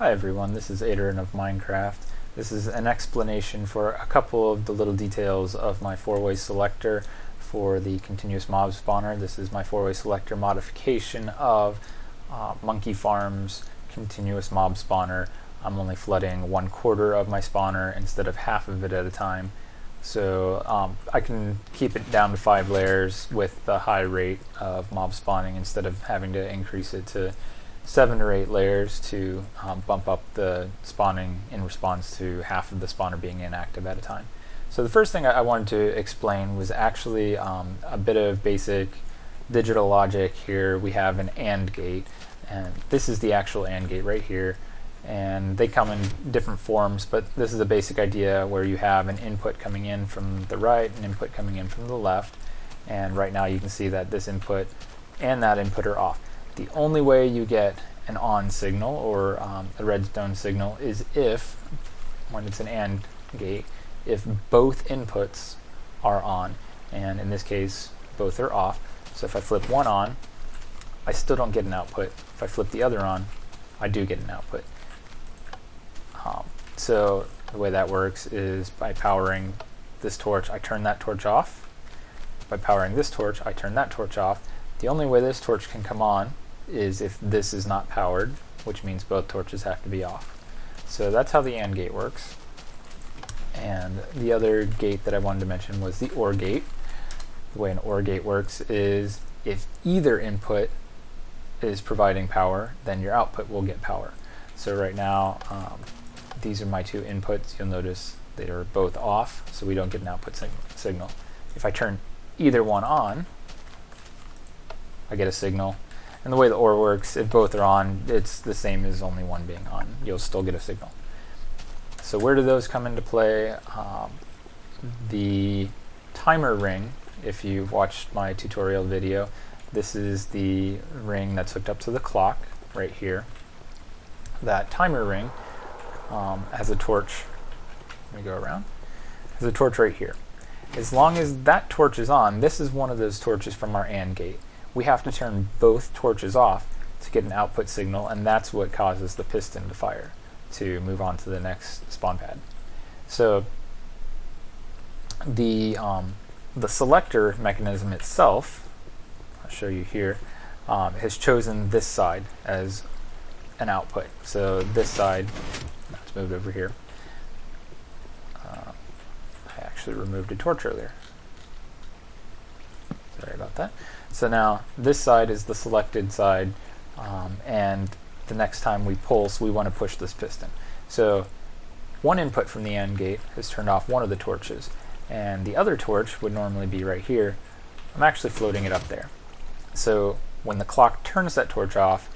Hi everyone, this is Adrian of Minecraft. This is an explanation for a couple of the little details of my four-way selector for the continuous mob spawner. This is my four-way selector modification of Monkey Farm's continuous mob spawner. I'm only flooding 1/4 of my spawner instead of half of it at a time. So I can keep it down to 5 layers with the high rate of mob spawning instead of having to increase it to 7 or 8 layers to bump up the spawning in response to half of the spawner being inactive at a time. So the first thing I wanted to explain was actually a bit of basic digital logic here. We have an AND gate, and this is the actual AND gate right here. And they come in different forms, but this is a basic idea where you have an input coming in from the right, an input coming in from the left, and right now you can see that this input and that input are off. The only way you get an on signal or a redstone signal is if, when it's an AND gate, if both inputs are on, and in this case both are off. So if I flip one on, I still don't get an output. If I flip the other on, I do get an output. So the way that works is by powering this torch, I turn that torch off. By powering this torch, I turn that torch off. The only way this torch can come on is if this is not powered, which means both torches have to be off. So that's how the AND gate works. And the other gate that I wanted to mention was the OR gate. The way an OR gate works is if either input is providing power, then your output will get power. So right now, these are my two inputs. You'll notice they are both off, so we don't get an output signal. If I turn either one on, I get a signal. And the way the OR works, if both are on, it's the same as only one being on. You'll still get a signal. So where do those come into play? The timer ring, if you've watched my tutorial video, this is the ring that's hooked up to the clock right here. That timer ring has a torch. Let me go around. Has a torch right here. As long as that torch is on, this is one of those torches from our AND gate. We have to turn both torches off to get an output signal, and that's what causes the piston to fire to move on to the next spawn pad. So the selector mechanism itself, I'll show you here, has chosen this side as an output. So this side, let's move it over here. I actually removed a torch earlier. Sorry about that. So now this side is the selected side, and the next time we pulse, we want to push this piston. So one input from the AND gate has turned off one of the torches, and the other torch would normally be right here. I'm actually floating it up there. So when the clock turns that torch off,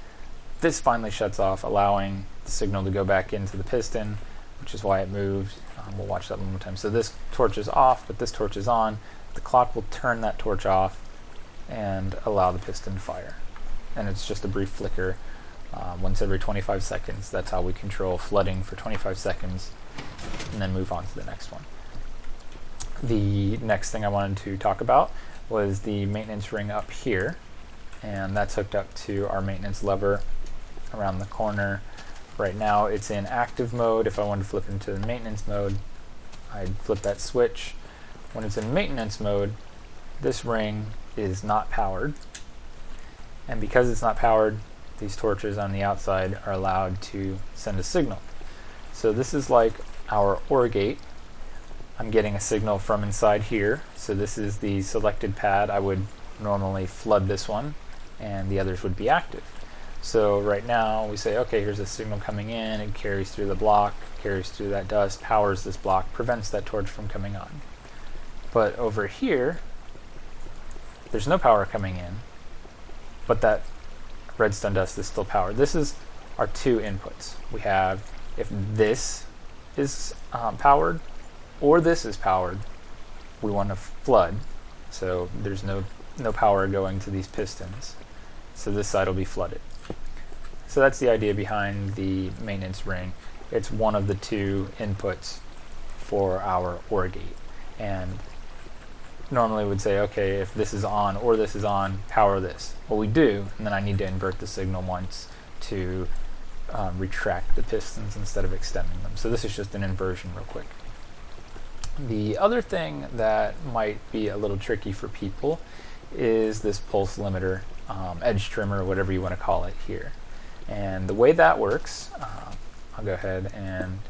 this finally shuts off, allowing the signal to go back into the piston, which is why it moved. We'll watch that one more time. So this torch is off, but this torch is on. The clock will turn that torch off and allow the piston to fire. And it's just a brief flicker once every 25 seconds. That's how we control flooding for 25 seconds and then move on to the next one. The next thing I wanted to talk about was the maintenance ring up here, and that's hooked up to our maintenance lever around the corner. Right now it's in active mode. If I wanted to flip it into the maintenance mode, I'd flip that switch. When it's in maintenance mode, this ring is not powered, and because it's not powered, these torches on the outside are allowed to send a signal. So this is like our OR gate. I'm getting a signal from inside here, so this is the selected pad. I would normally flood this one and the others would be active. So right now we say, okay, here's a signal coming in, it carries through the block, carries through that dust, powers this block, prevents that torch from coming on. But over here, there's no power coming in, but that redstone dust is still powered. This is our two inputs. We have, if this is powered or this is powered, we want to flood. So there's no power going to these pistons. So this side will be flooded. So that's the idea behind the maintenance ring. It's one of the two inputs for our OR gate. And normally would say, okay, if this is on or this is on, power this. Well, we do, and then I need to invert the signal once to retract the pistons instead of extending them. So this is just an inversion real quick. The other thing that might be a little tricky for people is this pulse limiter, edge trimmer, whatever you want to call it here. And the way that works, I'll go ahead and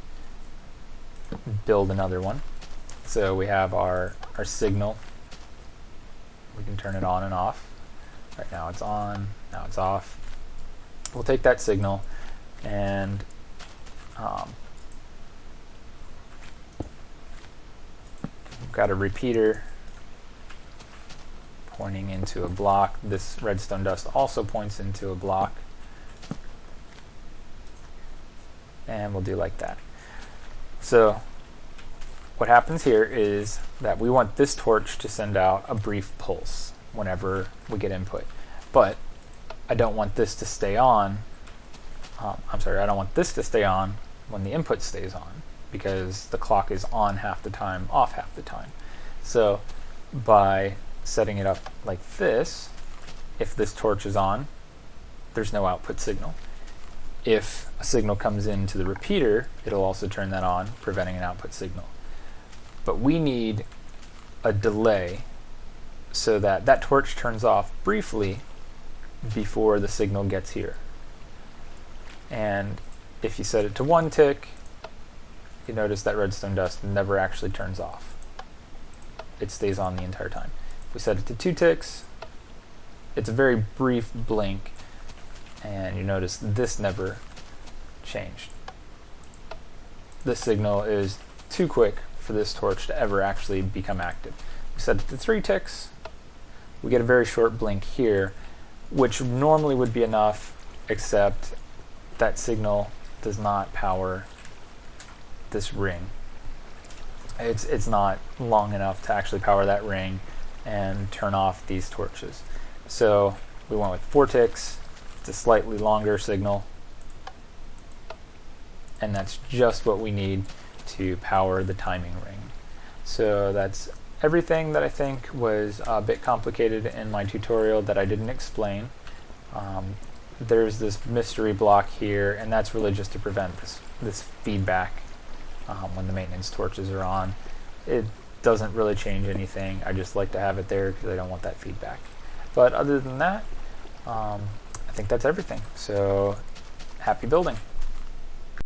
build another one. So we have our signal. We can turn it on and off. Right now it's on, now it's off. We'll take that signal and we've got a repeater pointing into a block. This redstone dust also points into a block. And we'll do like that. So what happens here is that we want this torch to send out a brief pulse whenever we get input. But I don't want this to stay on. I don't want this to stay on when the input stays on, because the clock is on half the time, off half the time. So by setting it up like this, if this torch is on, there's no output signal. If a signal comes into the repeater, it'll also turn that on, preventing an output signal. But we need a delay so that that torch turns off briefly before the signal gets here. And if you set it to 1 tick, you notice that redstone dust never actually turns off. It stays on the entire time. If we set it to 2 ticks, it's a very brief blink, and you notice this never changed. This signal is too quick for this torch to ever actually become active. We set it to 3 ticks, we get a very short blink here, which normally would be enough, except that signal does not power this ring. It's not long enough to actually power that ring and turn off these torches. So we went with 4 ticks. It's a slightly longer signal, and that's just what we need to power the timing ring. So that's everything that I think was a bit complicated in my tutorial that I didn't explain. There's this mystery block here, and that's really just to prevent this feedback when the maintenance torches are on. It doesn't really change anything. I just like to have it there because I don't want that feedback. But other than that, I think that's everything. So happy building.